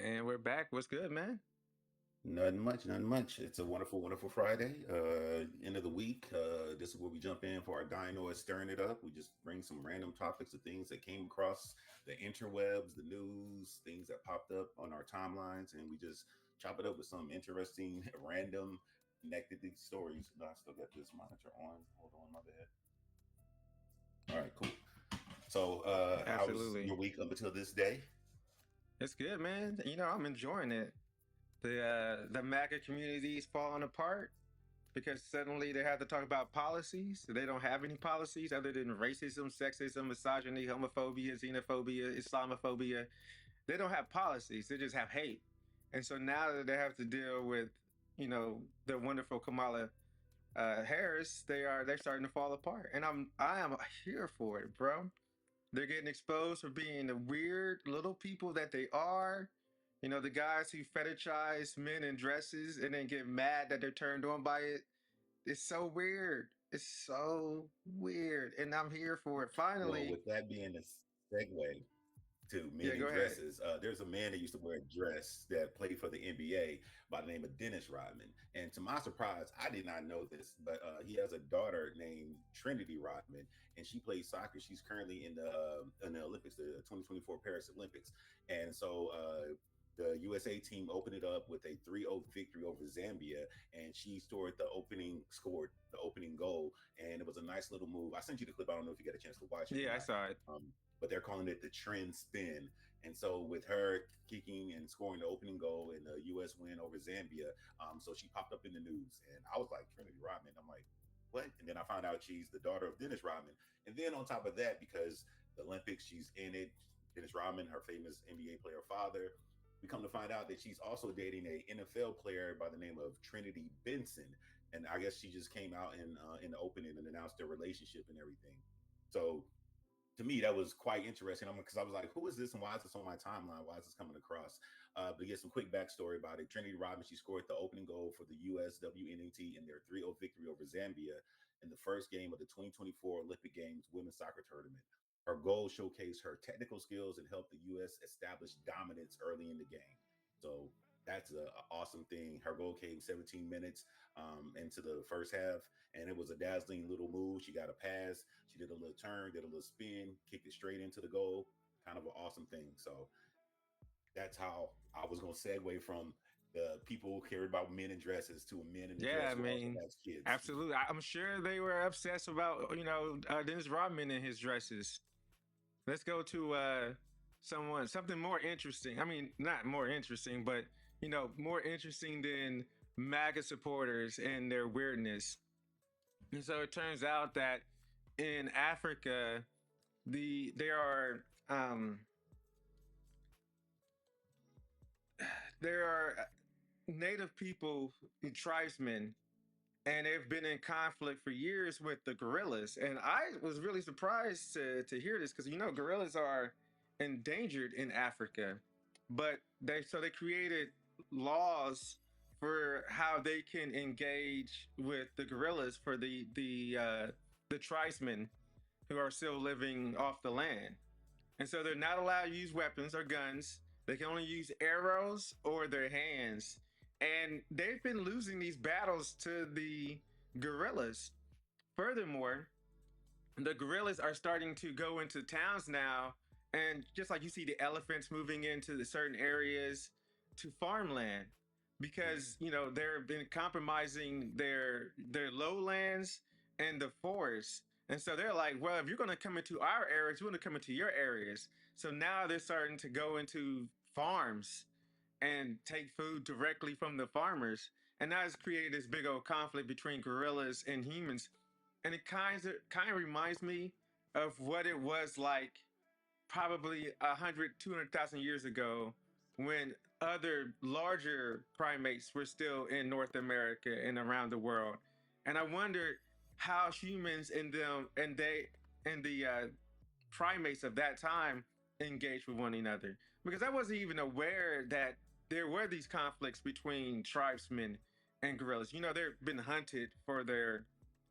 And we're back. What's good, man? Nothing much, nothing much. It's a wonderful, wonderful Friday. End of the week. This is where we jump in for our Dianoia stirring it up. We just bring some random topics of things that came across the interwebs, the news, things that popped up on our timelines, and we just chop it up with some interesting, random, connected stories. No, I still got this monitor on. Hold on, my bad. All right, cool. So, how was Absolutely. your week up until this day? It's good, man. I'm enjoying it. The MAGA community is falling apart because suddenly they have to talk about policies. They don't have any policies other than racism, sexism, misogyny, homophobia, xenophobia, Islamophobia. They don't have policies. They just have hate. And so now that they have to deal with, the wonderful Kamala Harris, they're starting to fall apart. And I am here for it, bro. They're getting exposed for being the weird little people that they are. The guys who fetishize men in dresses and then get mad that they're turned on by it. It's so weird. It's so weird. And I'm here for it. Well, Finally. with that being a segue to men Yeah, in go ahead. dresses. There's a man that used to wear a dress that played for the NBA by the name of Dennis Rodman. And to my surprise, I did not know this, but he has a daughter named Trinity Rodman, and she plays soccer. She's currently in the Olympics, the 2024 Paris Olympics. And so the USA team opened it up with a 3-0 victory over Zambia, and she scored the opening goal, and it was a nice little move. I sent you the clip. I don't know if you got a chance to watch it or Yeah, I not. saw it. But they're calling it the Trin spin. And so with her kicking and scoring the opening goal in the U.S. win over Zambia, so she popped up in the news, and I was like, Trinity Rodman. I'm like, what? And then I found out she's the daughter of Dennis Rodman. And then on top of that, because the Olympics, she's in it. Dennis Rodman, her famous NBA player father. We come to find out that she's also dating a NFL player by the name of Trinity Benson, and I guess she just came out in the opening and announced their relationship and everything. So to me, that was quite interesting. Because I was like, who is this and why is this on my timeline? Why is this coming across? But to get some quick backstory about it, Trinity Rodman, she scored the opening goal for the USWNT in their 3-0 victory over Zambia in the first game of the 2024 Olympic Games women's soccer tournament. Her goal showcased her technical skills and helped the U.S. establish dominance early in the game. So that's an awesome thing. Her goal came 17 minutes into the first half, and it was a dazzling little move. She got a pass, she did a little turn, did a little spin, kicked it straight into the goal. Kind of an awesome thing. So that's how I was going to segue from the people who cared about men in dresses to a men in a Yeah, dress I who also mean, has kids. absolutely. I'm sure they were obsessed about, Dennis Rodman and his dresses. Let's go to something more interesting. I mean, not more interesting, but more interesting than MAGA supporters and their weirdness. And so it turns out that in Africa, there are there are native people, tribesmen, and they've been in conflict for years with the gorillas. And I was really surprised to hear this because gorillas are endangered in Africa, but they created laws for how they can engage with the gorillas for the tribesmen who are still living off the land. And so they're not allowed to use weapons or guns. They can only use arrows or their hands. And they've been losing these battles to the gorillas. Furthermore, the gorillas are starting to go into towns now. And just like you see the elephants moving into the certain areas to farmland, because they've been compromising their lowlands and the forests. And so they're like, well, if you're going to come into our areas, we're going to come into your areas. So now they're starting to go into farms and take food directly from the farmers. And that has created this big old conflict between gorillas and humans. And it kind of reminds me of what it was like probably 100, 200,000 years ago when other larger primates were still in North America and around the world. And I wondered how humans and the primates of that time engaged with one another. Because I wasn't even aware that there were these conflicts between tribesmen and gorillas. They've been hunted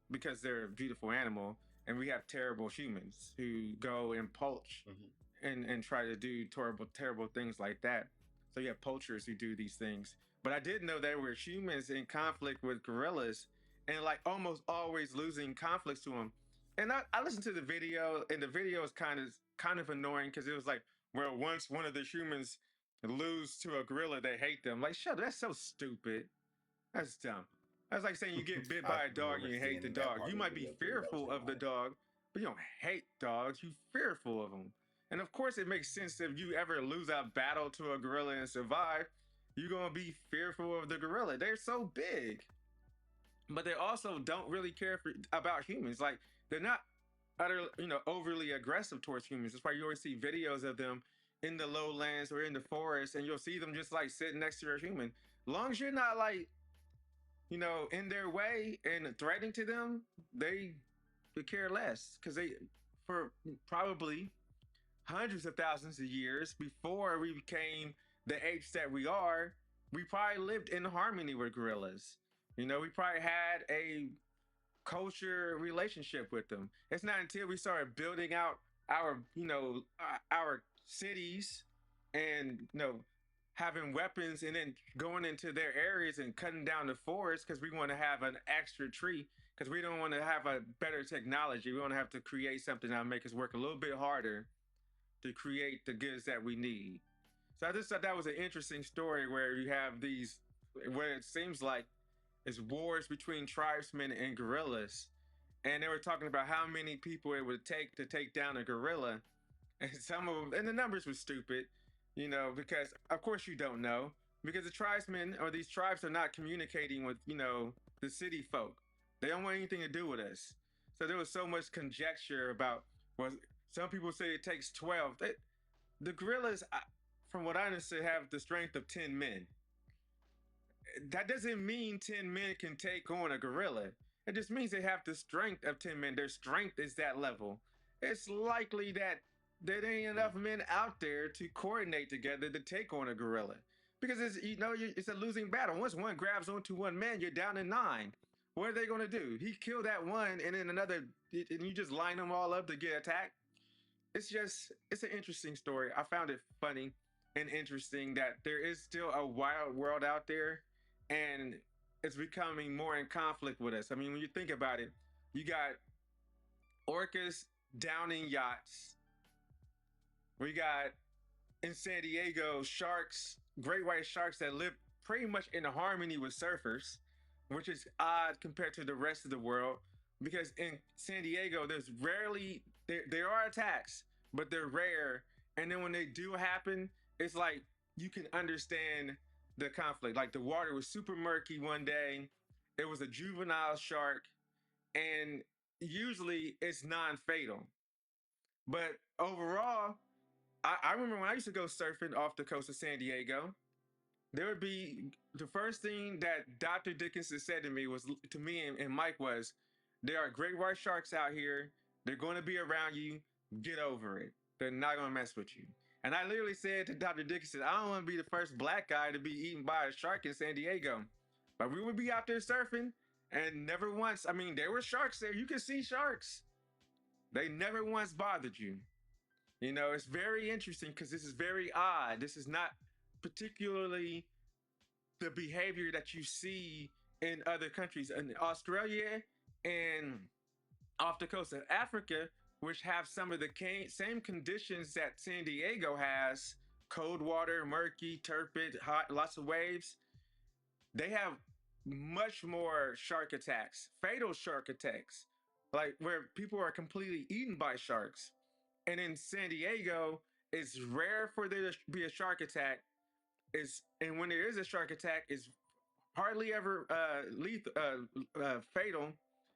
because they're a beautiful animal, and we have terrible humans who go and poach Mhm. and try to do terrible things like that. So you have poachers who do these things. But I did know there were humans in conflict with gorillas, and like almost always losing conflicts to them. And I listened to the video, and the video is kind of annoying because it was like, well, once one of the humans lose to a gorilla, they hate them. Like, shut up, that's so stupid. That's dumb. That's like saying you get bit I by a dog remember and you hate the seeing that dog. part You of the might be video too. That was fearful pretty of the wild. dog, but you don't hate dogs. You fearful of them. And of course, it makes sense if you ever lose a battle to a gorilla and survive, you're gonna be fearful of the gorilla. They're so big, but they also don't really care about humans. Like they're not overly aggressive towards humans. That's why you always see videos of them in the lowlands or in the forest, and you'll see them just like sitting next to a human. As long as you're not like in their way and threatening to them, they could care less because they, for probably hundreds of thousands of years before we became the apes that we are, we probably lived in harmony with gorillas. We probably had a culture relationship with them. It's not until we started building out our cities and having weapons and then going into their areas and cutting down the forest because we want to have an extra tree because we don't want to have a better technology. We want to have to create something that'll make us work a little bit harder to create the goods that we need. So I just thought that was an interesting story where you have these, where it seems like it's wars between tribesmen and gorillas. And they were talking about how many people it would take to take down a gorilla. And some of them, and the numbers were stupid, because of course you don't know, because the tribesmen or these tribes are not communicating with, the city folk. They don't want anything to do with us. So there was so much conjecture about, well, some people say it takes 12. The gorillas, from what I understand, have the strength of 10 men. That doesn't mean 10 men can take on a gorilla. It just means they have the strength of 10 men. Their strength is that level. It's likely that there ain't enough men out there to coordinate together to take on a gorilla. Because it's a losing battle. Once one grabs onto one man, you're down to 9. What are they going to do? He killed that one, and then another, and you just line them all up to get attacked. It's an interesting story. I found it funny and interesting that there is still a wild world out there, and it's becoming more in conflict with us. I mean, when you think about it, you got orcas downing yachts. We got in San Diego sharks, great white sharks that live pretty much in harmony with surfers, which is odd compared to the rest of the world. Because in San Diego, there's rarely there are attacks, but they're rare. And then when they do happen, it's like you can understand the conflict. Like the water was super murky one day. It was a juvenile shark, and usually it's non-fatal. But overall, I remember when I used to go surfing off the coast of San Diego, there would be the first thing that Dr. Dickinson said to me and Mike was, there are great white sharks out here. They're going to be around you. Get over it. They're not going to mess with you. And I literally said to Dr. Dickinson, I don't want to be the first black guy to be eaten by a shark in San Diego. But we would be out there surfing, and never once, I mean, there were sharks there. You can see sharks. They never once bothered you. It's very interesting because this is very odd. This is not particularly the behavior that you see in other countries. In Australia and off the coast of Africa, which have some of the same conditions that San Diego has, cold water, murky, turbid, hot, lots of waves, they have much more shark attacks, fatal shark attacks, like where people are completely eaten by sharks. And in San Diego, it's rare for there to be a shark attack. And when there is a shark attack, it's hardly ever fatal.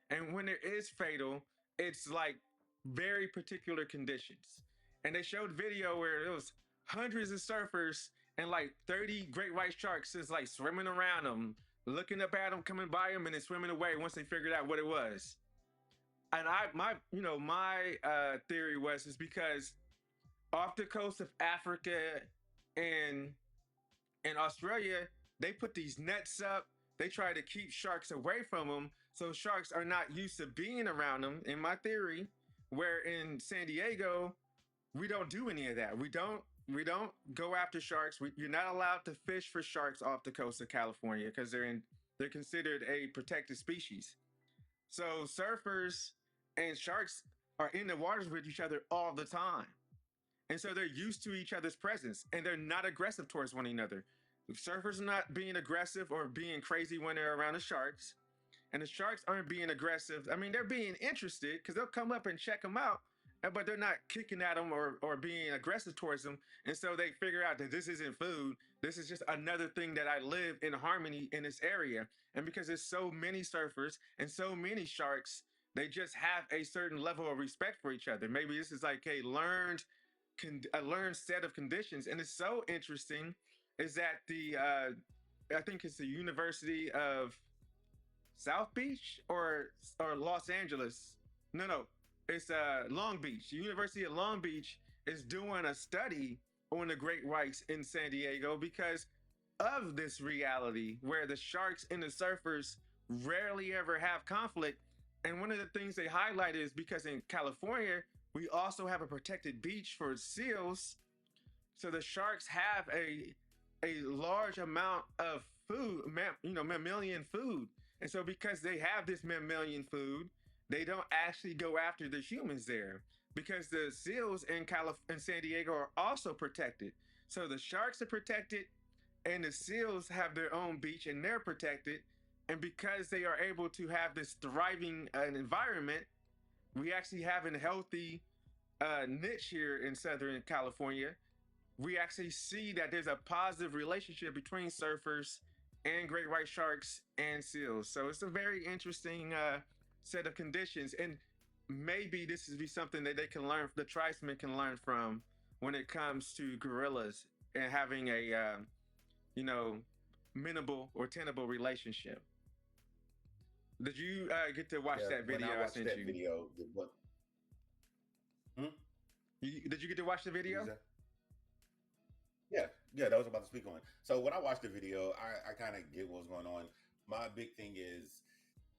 And when it is fatal, it's like very particular conditions. And they showed video where there was hundreds of surfers and like 30 great white sharks just like swimming around them, looking up at them, coming by them, and then swimming away once they figured out what it was. And my theory is because off the coast of Africa and in Australia, they put these nets up. They try to keep sharks away from them, so sharks are not used to being around them. In my theory, where in San Diego, we don't do any of that. We don't We don't go after sharks. You're not allowed to fish for sharks off the coast of California because they're considered a protected species. So surfers and sharks are in the waters with each other all the time. And so they're used to each other's presence and they're not aggressive towards one another. The surfers are not being aggressive or being crazy when they're around the sharks. And the sharks aren't being aggressive. I mean, they're being interested because they'll come up and check them out, but they're not kicking at them or being aggressive towards them. And so they figure out that this isn't food. This is just another thing that I live in harmony in this area. And because there's so many surfers and so many sharks, they just have a certain level of respect for each other. Maybe this is like a learned set of conditions. And it's so interesting is that I think it's the University of South Beach or Los Angeles. No, it's Long Beach. The University of Long Beach is doing a study on the great whites in San Diego because of this reality where the sharks and the surfers rarely ever have conflict. And one of the things they highlight is because in California, we also have a protected beach for seals. So the sharks have a large amount of food, mammalian food. And so because they have this mammalian food, they don't actually go after the humans there because the seals in San Diego are also protected. So the sharks are protected and the seals have their own beach and they're protected. And because they are able to have this thriving environment, we actually have a healthy niche here in Southern California. We actually see that there's a positive relationship between surfers and great white sharks and seals. So it's a very interesting set of conditions. And maybe this is be something that they can learn, the tribesmen can learn from when it comes to gorillas and having a, minimal or tenable relationship. Did you get to watch that When video I I watched sent that you? video, what? Hmm? Did you get to watch the What video? was that? Yeah, yeah, that was about to speak on. So when I watched the video, I kind of get what's going on. My big thing is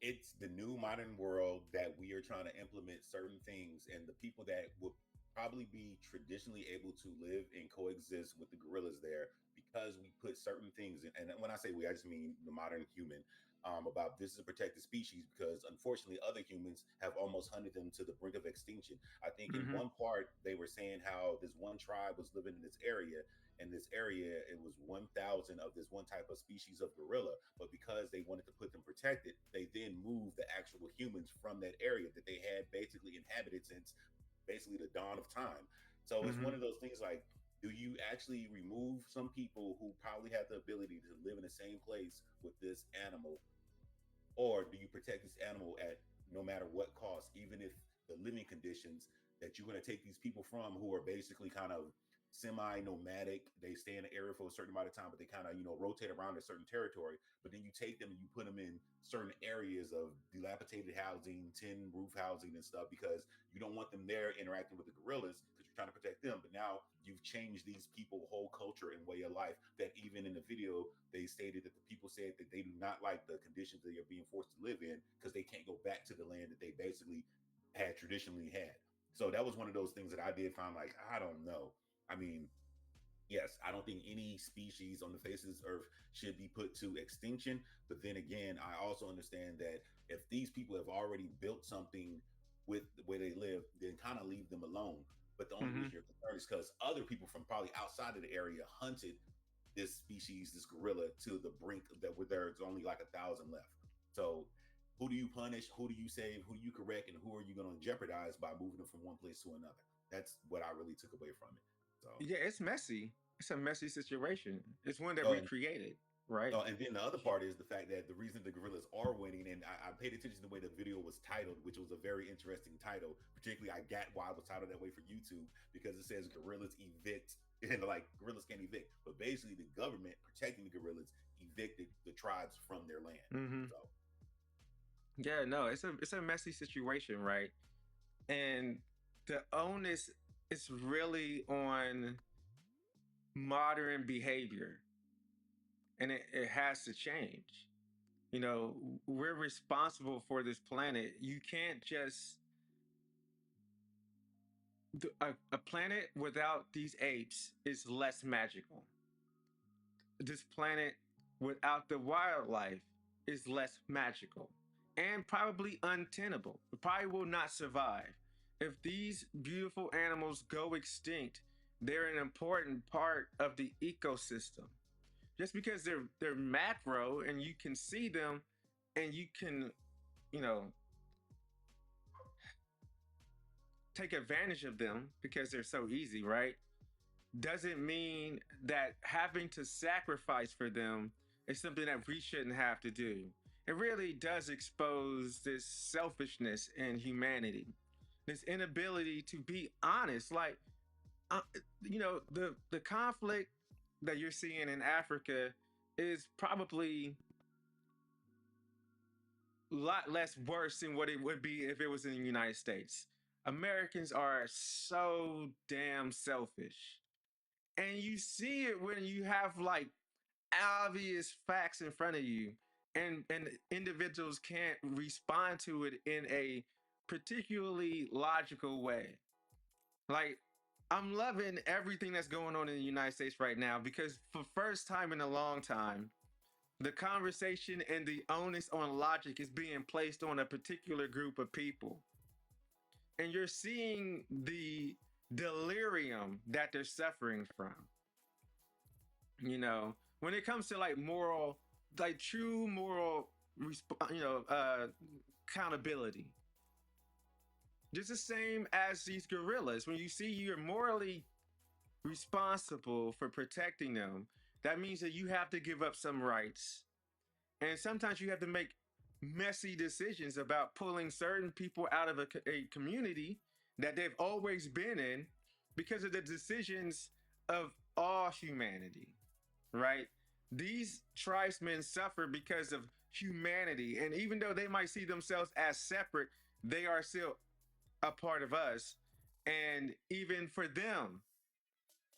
it's the new modern world that we are trying to implement certain things, and the people that would probably be traditionally able to live and coexist with the gorillas there because we put certain things in. And when I say we, I just mean the modern human. About this is a protected species because unfortunately other humans have almost hunted them to the brink of extinction. I think in Mm-hmm. one part they were saying how this one tribe was living in this area, and this area it was 1,000 of this one type of species of gorilla, but because they wanted to put them protected, they then moved the actual humans from that area that they had basically inhabited since basically the dawn of time. So it's one Mm-hmm. of those things like, do you actually remove some people who probably have the ability to live in the same place with this animal, or do you protect this animal at no matter what cost, even if the living conditions that you're going to take these people from who are basically kind of semi-nomadic, they stay in the area for a certain amount of time, but they kind of rotate around a certain territory, but then you take them and you put them in certain areas of dilapidated housing, tin roof housing and stuff, because you don't want them there interacting with the gorillas because you're trying to protect them. But now you've changed these people whole culture and way of life, that even in the video they stated that the people said that they do not like the conditions that they're being forced to live in because they can't go back to the land that they basically had traditionally had. So that was one of those things that I did find like, I don't know. I mean, yes, I don't think any species on the face of this earth should be put to extinction. But then again, I also understand that if these people have already built something with the way they live, then kind of leave them alone. But the only Mm-hmm. reason you're concerned is because other people from probably outside of the area hunted this species, this gorilla, to the brink that where there's only like 1,000 left. So who do you punish? Who do you save? Who do you correct? And who are you going to jeopardize by moving them from one place to another? That's what I really took away from it. So, Yeah, it's messy. It's a messy situation. It's one that oh, we and created, right? oh, and then the other part is the fact that the reason the gorillas are winning, and I paid attention to the way the video was titled, which was a very interesting title. Particularly, I got why it was titled that way for YouTube because it says "Gorillas Evict," and like gorillas can't evict, but basically the government protecting the gorillas evicted the tribes from their land. Mm-hmm. So, Yeah, no, it's a messy situation, right? And the onus is really on modern behavior, and it has to change. We're responsible for this planet. You can't just a planet without these apes is less magical. This planet without the wildlife is less magical and probably untenable. It probably will not survive. If these beautiful animals go extinct, they're an important part of the ecosystem. Just because they're macro and you can see them and you can, you know, take advantage of them because they're so easy, right? Doesn't mean that having to sacrifice for them is something that we shouldn't have to do. It really does expose this selfishness in humanity, this inability to be honest. Like, uh, the conflict that you're seeing in Africa is probably a lot less worse than what it would be if it was in the United States. Americans are so damn selfish. And you see it when you have like obvious facts in front of you and individuals can't respond to it in a particularly logical way. Like, I'm loving everything that's going on in the United States right now because for first time in a long time, the conversation and the onus on logic is being placed on a particular group of people. And you're seeing the delirium that they're suffering from. When it comes to like moral, like true moral, accountability. Just the same as these gorillas. When you see you're morally responsible for protecting them, that means that you have to give up some rights. And sometimes you have to make messy decisions about pulling certain people out of a community that they've always been in because of the decisions of all humanity, right? These tribesmen suffer because of humanity. And even though they might see themselves as separate, they are still a part of us. And even for them,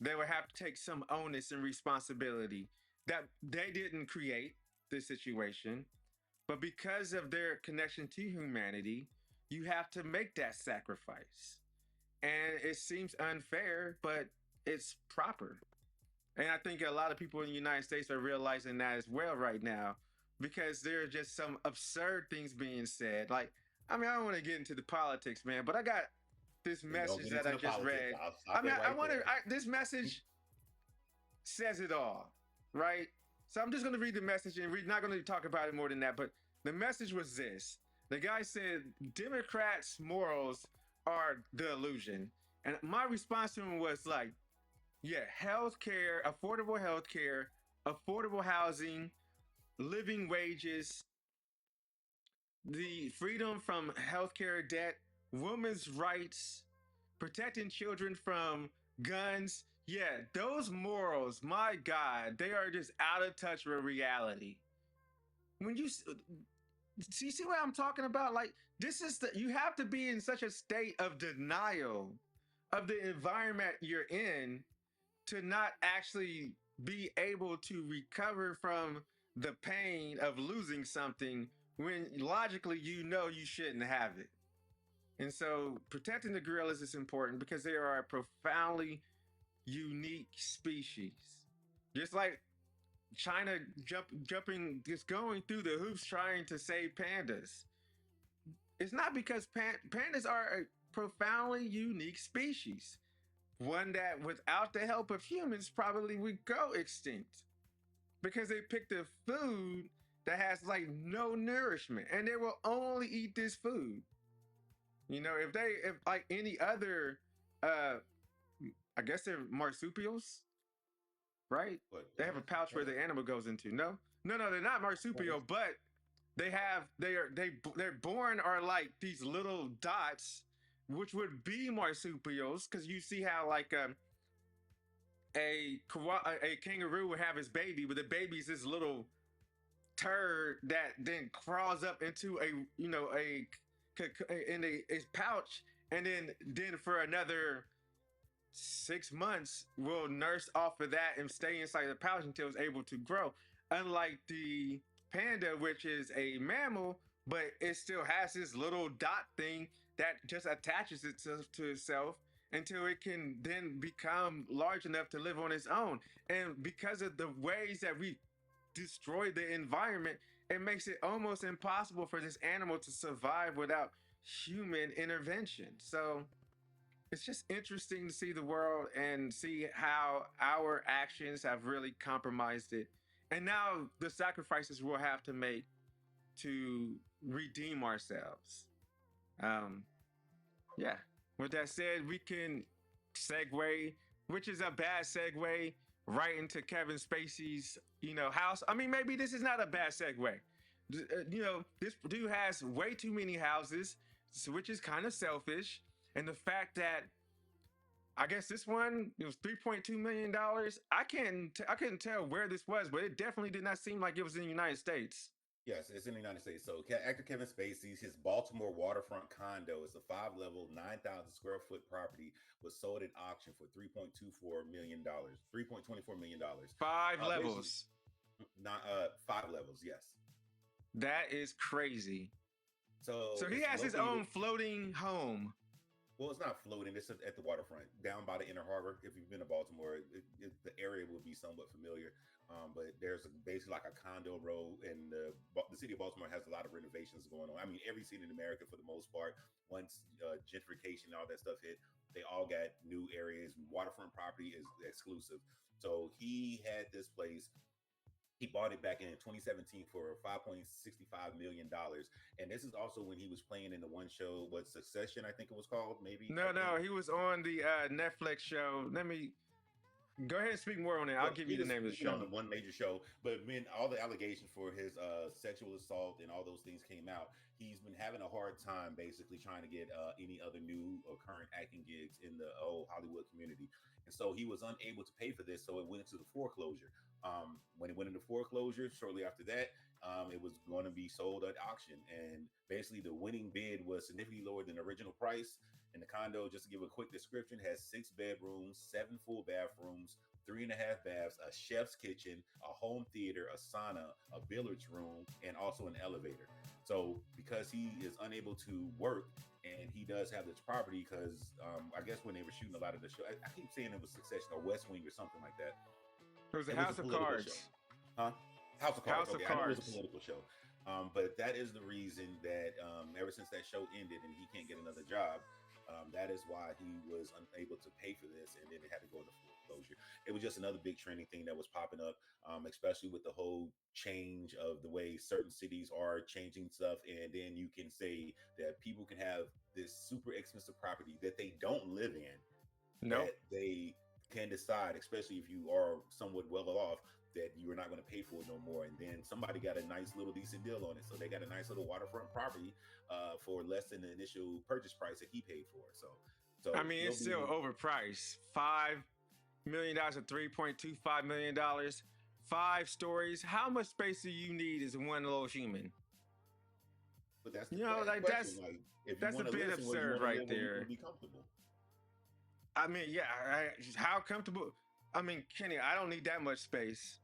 they would have to take some onus and responsibility that they didn't create the situation. But because of their connection to humanity, you have to make that sacrifice. And it seems unfair, but it's proper. And I think a lot of people in the United States are realizing that as well right now because there are just some absurd things being said. Like, I mean, I don't want to get into the politics, man, but I got this message that I just read. I mean, I want to, this message says it all, right? So I'm just going to read the message and we're not going to talk about it more than that. But the message was this. The guy said, Democrats' morals are the illusion. And my response to him was like, yeah, healthcare, affordable housing, living wages, the freedom from healthcare debt, women's rights, protecting children from guns. Yeah, those morals, my God, they are just out of touch with reality. When you see what I'm talking about? Like, this is you have to be in such a state of denial of the environment you're in to not actually be able to recover from the pain of losing something when logically you shouldn't have it. And so protecting the gorillas is important because they are a profoundly unique species. Just like China jumping, just going through the hoops trying to save pandas. It's not because pandas are a profoundly unique species. One that without the help of humans probably would go extinct because they picked a food that has like no nourishment and they will only eat this food. If like any other I guess they're marsupials, right? But They have a pouch where the animal goes into. No, they're not marsupial, but they're born are like these little dots, which would be marsupials, because you see how like a kangaroo would have his baby, but the baby's this little turd that then crawls up into a pouch, and then for another 6 months will nurse off of that and stay inside the pouch until it's able to grow. Unlike the panda, which is a mammal, but it still has this little dot thing that just attaches itself to itself until it can then become large enough to live on its own. And because of the ways that we destroy the environment, it makes it almost impossible for this animal to survive without human intervention. So it's just interesting to see the world and see how our actions have really compromised it. And now the sacrifices we'll have to make to redeem ourselves. Um, yeah. With that said, we can segue, which is a bad segue, right into Kevin Spacey's, house. I mean, maybe this is not a bad segue. This dude has way too many houses, which is kind of selfish. And the fact that I guess this one it was $3.2 million. I couldn't tell where this was, but it definitely did not seem like it was in the United States. Yes, it's in the United States. So, actor Kevin Spacey's his Baltimore waterfront condo is a 5-level, 9,000 square foot property was sold at auction for $3.24 million. $3.24 million. 5 levels. Not 5 levels. Yes. That is crazy. So he it's has his located. own floating home. Well, it's not floating. It's at the waterfront, down by the Inner Harbor. If you've been to Baltimore, the area will be somewhat familiar. But there's basically like a condo row, and the city of Baltimore has a lot of renovations going on. I mean, every city in America, for the most part, once gentrification and all that stuff hit, they all got new areas. Waterfront property is exclusive. So he had this place. He bought it back in 2017 for $5.65 million. And this is also when he was playing in the one show, what, Succession, I think it was called, maybe? No, he was on the Netflix show. Let me go ahead and speak more on it. I'll give you the name of the show. On the one major show, but when all the allegations for his sexual assault and all those things came out, he's been having a hard time basically trying to get any other new or current acting gigs in the Hollywood community. And so he was unable to pay for this, so it went into the foreclosure. When it went into foreclosure, shortly after that, it was going to be sold at auction. And basically, the winning bid was significantly lower than the original price. And the condo, just to give a quick description, has 6 bedrooms, 7 full bathrooms, 3.5 baths, a chef's kitchen, a home theater, a sauna, a billiards room, and also an elevator. So because he is unable to work, and he does have this property, because I guess when they were shooting a lot of the show, I keep saying it was Succession or West Wing or something like that. It was a House of Cards. Huh? House of Cards. House of I know it was a political show. But that is the reason that ever since that show ended and he can't get another job, that is why he was unable to pay for this, and then it had to go into foreclosure. It was just another big trending thing that was popping up, especially with the whole change of the way certain cities are changing stuff. And then you can say that people can have this super expensive property that they don't live in, that they can decide, especially if you are somewhat well off, that you are not going to pay for it no more. And then somebody got a nice little decent deal on it. So they got a nice little waterfront property for less than the initial purchase price that he paid for. So I mean, it's still overpriced. $5 million or $3.25 million. 5 stories. How much space do you need as one little human? But that's that's a bit absurd right there. Be comfortable. I mean, yeah. How comfortable? I mean, Kenny, I don't need that much space.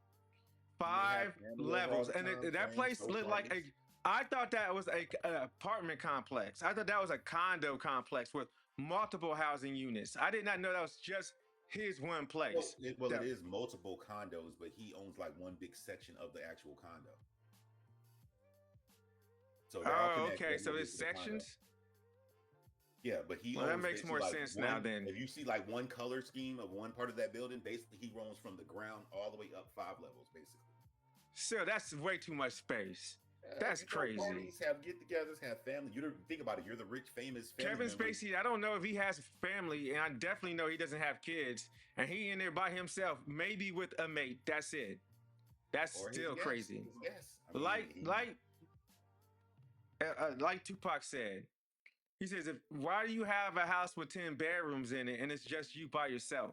5 levels, and that place looked like a. I thought that was an apartment complex. I thought that was a condo complex with multiple housing units. I did not know that was just his one place. It is multiple condos, but he owns like one big section of the actual condo. So okay. So it's sections. Yeah, but he owns, that makes more sense now. Then, if you see like one color scheme of one part of that building, basically he roams from the ground all the way up 5 levels, basically. So that's way too much space. That's crazy. Parties, have get-togethers, have family. You think about it. You're the rich, famous family Kevin Spacey. I don't know if he has family, and I definitely know he doesn't have kids. And he in there by himself, maybe with a mate. That's it. That's still crazy. Like Tupac said, he says, why do you have a house with 10 bedrooms in it and it's just you by yourself?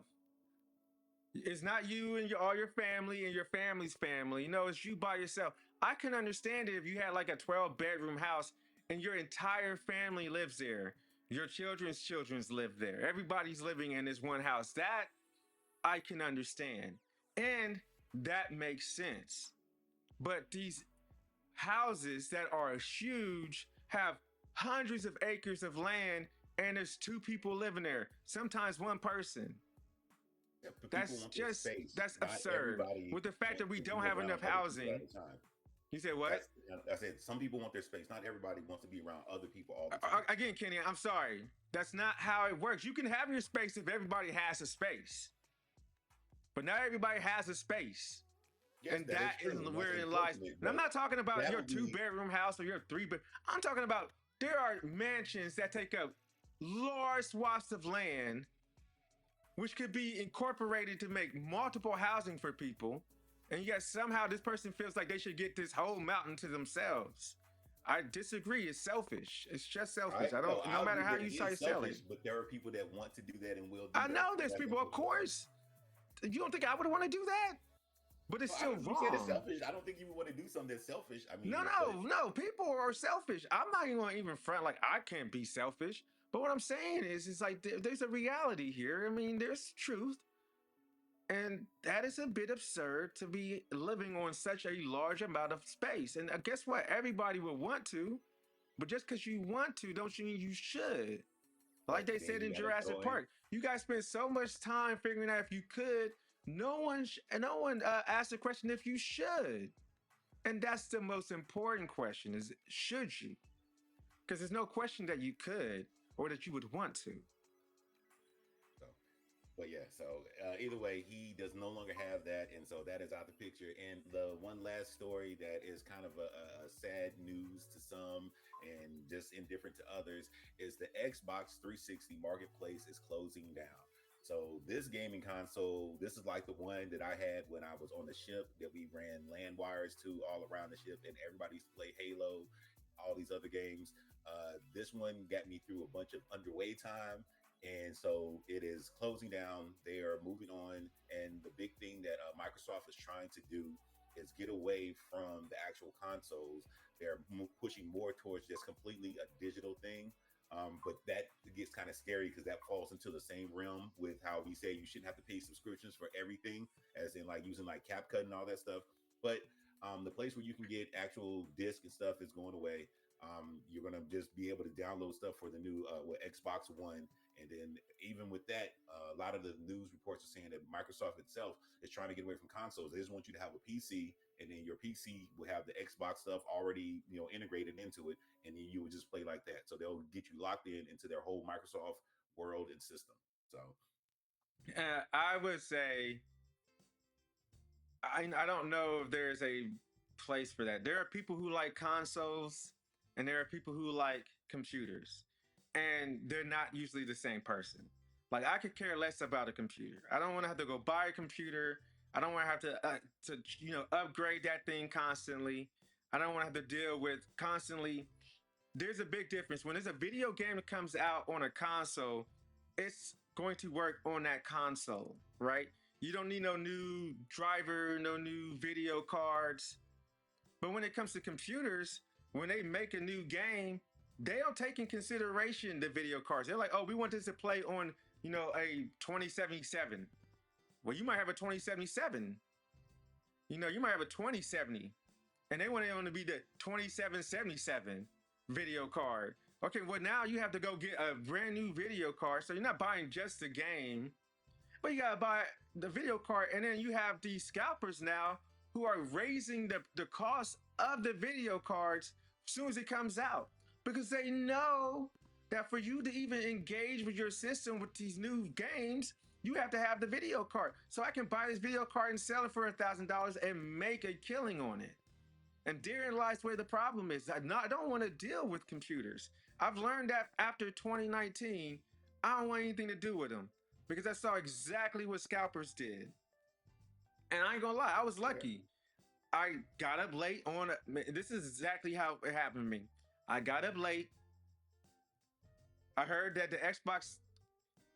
It's not you and all your family and your family's family. No, it's you by yourself. I can understand it if you had like a 12-bedroom house and your entire family lives there. Your children's live there. Everybody's living in this one house. That I can understand. And that makes sense. But these houses that are huge have hundreds of acres of land and there's 2 people living there, sometimes 1 person. Yeah, but people That's want their just space. that's Not absurd. everybody With the fact that wants we to don't be have around enough other people housing. all the time. You said what? I said some people want their space. Not everybody wants to be around other people all the time. Again, Kenny, I'm sorry. That's not how it works. You can have your space if everybody has a space, but not everybody has a space. Yes, And that is that is true, and that's where it lies. unfortunate. And I'm But not talking about that your would be 2-bedroom house or your 3 bed. I'm talking about there are mansions that take up large swaths of land, which could be incorporated to make multiple housing for people. And yet somehow this person feels like they should get this whole mountain to themselves. I disagree. It's selfish. It's just selfish. I don't. No I matter agree how that you it try to is sell selfish, it. but there are people that want to do that and will do I that. know So there's that's people, of unfortunate. course. You don't think I would want to do that? But it's still You said it's wrong. selfish. I don't think you would want to do something that's selfish. I mean, No. People are selfish. I'm not even going to even front like I can't be selfish. But what I'm saying is, it's like there's a reality here. I mean, there's truth. And that is a bit absurd to be living on such a large amount of space. And guess what? Everybody would want to, but just because you want to, don't you mean you should. Like but they then said you in gotta Jurassic go in. Park, you guys spent so much time figuring out if you could. No one asked the question if you should. And that's the most important question: is should you? Because there's no question that you could or that you would want to. So, but yeah, so either way, he does no longer have that, and so that is out the picture. And the one last story that is kind of a sad news to some and just indifferent to others is the Xbox 360 marketplace is closing down. So this gaming console, this is like the one that I had when I was on the ship that we ran LAN wires to all around the ship, and everybody used to play Halo, all these other games. This one got me through a bunch of underway time, and so it is closing down. They are moving on, and the big thing that Microsoft is trying to do is get away from the actual consoles. They're pushing more towards just completely a digital thing. But that gets kind of scary because that falls into the same realm with how we say you shouldn't have to pay subscriptions for everything, as in like using like CapCut and all that stuff. But the place where you can get actual disc and stuff is going away. You're gonna just be able to download stuff for the new Xbox One, and then even with that, a lot of the news reports are saying that Microsoft itself is trying to get away from consoles. They just want you to have a PC, and then your PC will have the Xbox stuff already, integrated into it, and then you would just play like that. So they'll get you locked in into their whole Microsoft world and system. So I would say I don't know if there's a place for that. There are people who like consoles and there are people who like computers. And they're not usually the same person. Like I could care less about a computer. I don't want to have to go buy a computer. I don't want to have to upgrade that thing constantly. I don't want to have to deal with constantly. There's a big difference when there's a video game that comes out on a console. It's going to work on that console, right? You don't need no new driver, no new video cards. But when it comes to computers, when they make a new game, they don't take in consideration the video cards. They're like, oh, we want this to play on, a 2077. Well, you might have a 2077. You might have a 2070. And they want it on to be the 2777 video card. Okay, well, now you have to go get a brand new video card. So you're not buying just the game, but you got to buy the video card. And then you have these scalpers now who are raising the cost of the video cards as soon as it comes out, because they know that for you to even engage with your system with these new games, you have to have the video card. So I can buy this video card and sell it for $1,000 and make a killing on it. And therein lies where the problem is. I don't want to deal with computers. I've learned that after 2019, I don't want anything to do with them because I saw exactly what scalpers did. And I ain't gonna lie, I was lucky. I got up late this is exactly how it happened to me. I got up late. I heard that the Xbox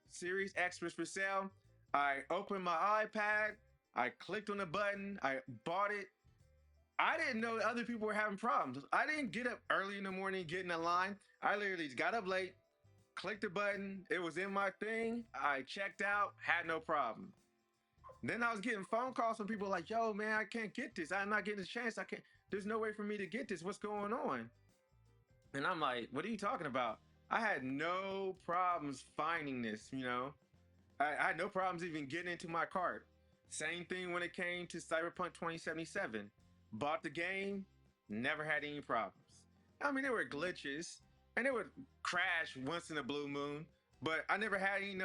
Series X was for sale. I opened my iPad. I clicked on the button. I bought it. I didn't know other people were having problems. I didn't get up early in the morning, get in a line. I literally got up late, clicked the button. It was in my thing. I checked out, had no problem. Then I was getting phone calls from people like, yo, man, I can't get this. I'm not getting a chance. There's no way for me to get this. What's going on? And I'm like, what are you talking about? I had no problems finding this, you know. I had no problems even getting into my cart. Same thing when it came to Cyberpunk 2077. Bought the game, never had any problems. I mean, there were glitches and it would crash once in a blue moon, but I never had any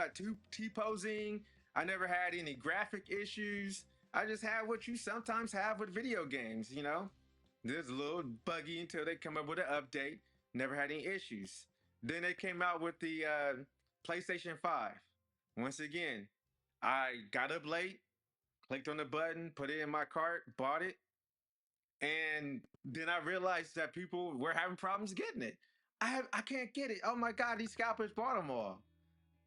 T-posing. I never had any graphic issues. I just had what you sometimes have with video games, you know? There's a little buggy until they come up with an update. Never had any issues. Then they came out with the PlayStation 5. Once again, I got up late, clicked on the button, put it in my cart, bought it, and then I realized that people were having problems getting it. I can't get it. Oh my god, these scalpers bought them all.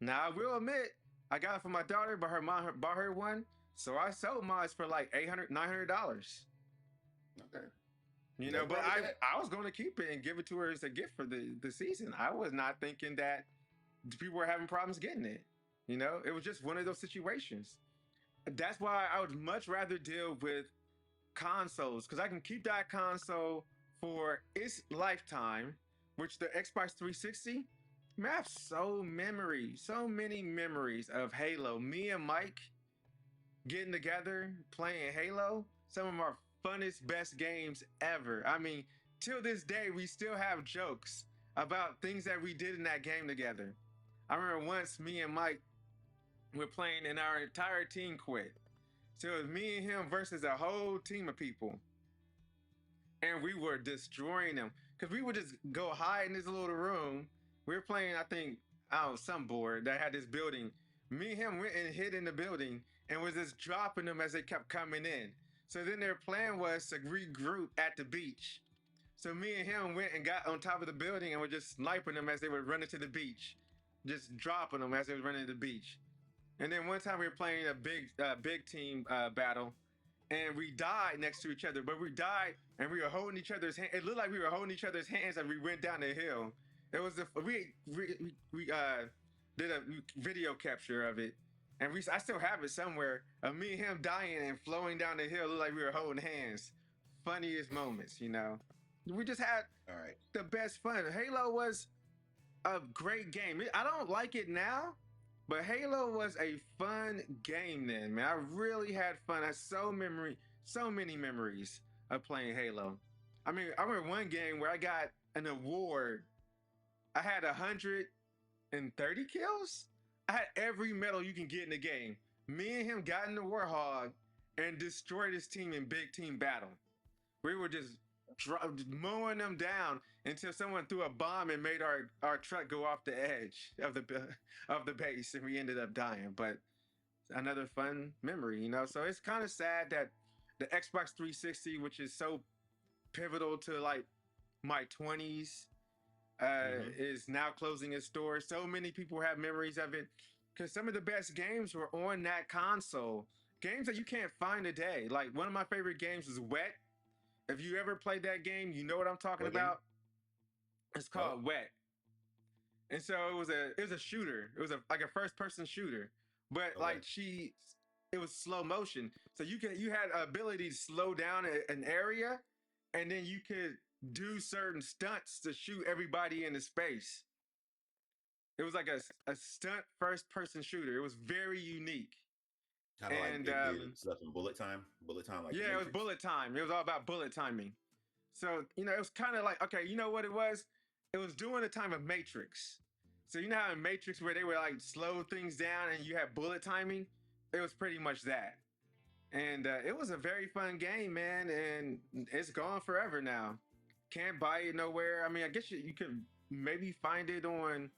Now I will admit, I got it for my daughter, but her mom bought her one, so I sold mine for like $800, $900. Okay. You know, Nothing but wrong with that. I was going to keep it and give it to her as a gift for the season. I was not thinking that people were having problems getting it. You know, it was just one of those situations. That's why I would much rather deal with consoles because I can keep that console for its lifetime, which the Xbox 360. Man, I have so many memories of Halo. Me and Mike getting together, playing Halo, some of our funnest, best games ever. I mean, till this day, we still have jokes about things that we did in that game together. I remember once me and Mike were playing and our entire team quit. So it was me and him versus a whole team of people. And we were destroying them. Because we would just go hide in this little room. We were playing, I think, I don't know, some board that had this building. Me and him went and hid in the building and was just dropping them as they kept coming in. So then their plan was to regroup at the beach. So me and him went and got on top of the building and were just sniping them as they were running to the beach. Just dropping them as they were running to the beach. And then one time we were playing a big team battle, and we died next to each other. But we died, and we were holding each other's hand. It looked like we were holding each other's hands as we went down the hill. It was we did a video capture of it, and I still have it somewhere of me and him dying and flowing down the hill. It looked like we were holding hands. Funniest moments, you know. We just had All right. the best fun. Halo was a great game. I don't like it now. But Halo was a fun game then, man. I really had fun. I had so many memories of playing Halo. I mean, I remember one game where I got an award. I had 130 kills. I had every medal you can get in the game. Me and him got in the Warhog and destroyed his team in big team battle. We were just mowing them down until someone threw a bomb and made our truck go off the edge of the base, and we ended up dying. But another fun memory, you know. So it's kind of sad that the Xbox 360, which is so pivotal to like my 20s, is now closing its doors. So many people have memories of it because some of the best games were on that console. Games that you can't find today. Like one of my favorite games is Wet. If you ever played that game, you know what I'm talking about. It's called Wet. And so it was a shooter. It was like a first person shooter. But like it was slow motion. So you had an ability to slow down an area, and then you could do certain stunts to shoot everybody into space. It was like a stunt first person shooter. It was very unique. Kind of like it did stuff in bullet time. Bullet time, like yeah, it was bullet time. It was all about bullet timing. So, you know, it was kind of like, okay, you know what it was? It was during the time of Matrix. So, you know how in Matrix where they would like slow things down and you have bullet timing? It was pretty much that. And it was a very fun game, man. And it's gone forever now. Can't buy it nowhere. I mean, I guess you could maybe find it on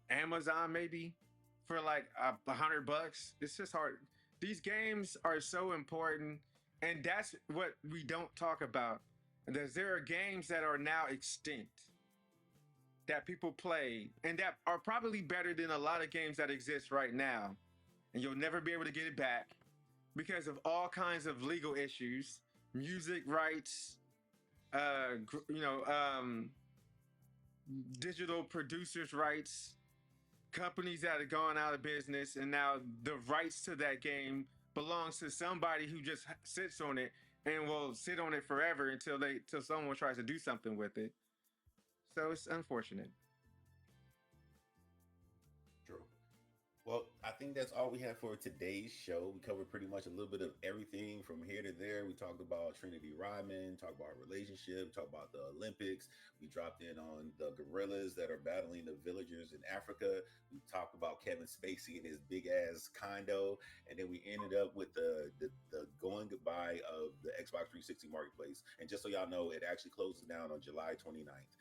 Amazon, maybe for like $100. It's just hard. These games are so important, and that's what we don't talk about. There are games that are now extinct that people play and that are probably better than a lot of games that exist right now, and you'll never be able to get it back because of all kinds of legal issues, music rights, digital producers rights, companies that are going out of business, and now the rights to that game belongs to somebody who just sits on it and will sit on it forever until someone tries to do something with it. So it's unfortunate. True. Well, I think that's all we have for today's show. We covered pretty much a little bit of everything from here to there. We talked about Trinity Rodman, talked about our relationship, talked about the Olympics. We dropped in on the gorillas that are battling the villagers in Africa. We talked about KevinSpacey and his big ass condo, and then we ended up with the going goodbye of the Xbox 360 marketplace. And just so y'all know, it actually closes down on July 29th.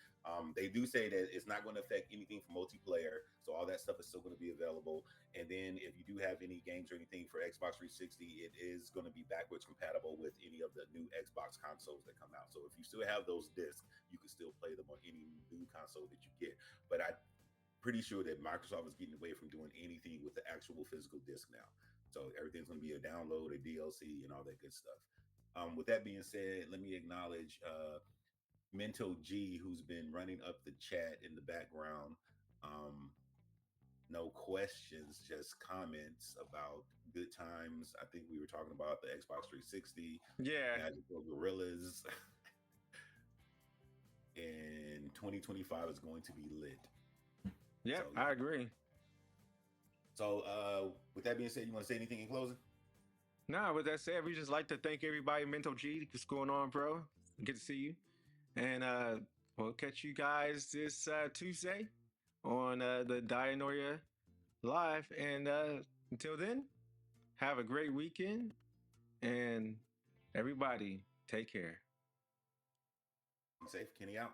They do say that it's not going to affect anything for multiplayer, so all that stuff is still going to be available. And then if you do have any games or anything for Xbox 360, it is going to be backwards compatible with any of the new Xbox consoles that come out. So if you still have those discs, you can still play them on any new console that you get. But I'm pretty sure that Microsoft is getting away from doing anything with the actual physical disc now. So everything's going to be a download, a DLC, and all that good stuff. With that being said, let me acknowledge Mento G, who's been running up the chat in the background. No questions, just comments about good times. I think we were talking about the Xbox 360, Yeah. Magical Gorillas, and 2025 is going to be lit. Yeah, So, I agree. So, with that being said, you want to say anything in closing? Nah, with that said, we just like to thank everybody. Mental G, what's going on, bro? Good to see you. And we'll catch you guys this Tuesday on the Dianoia Live. And until then, have a great weekend. And everybody, take care. Be safe. Kenny out.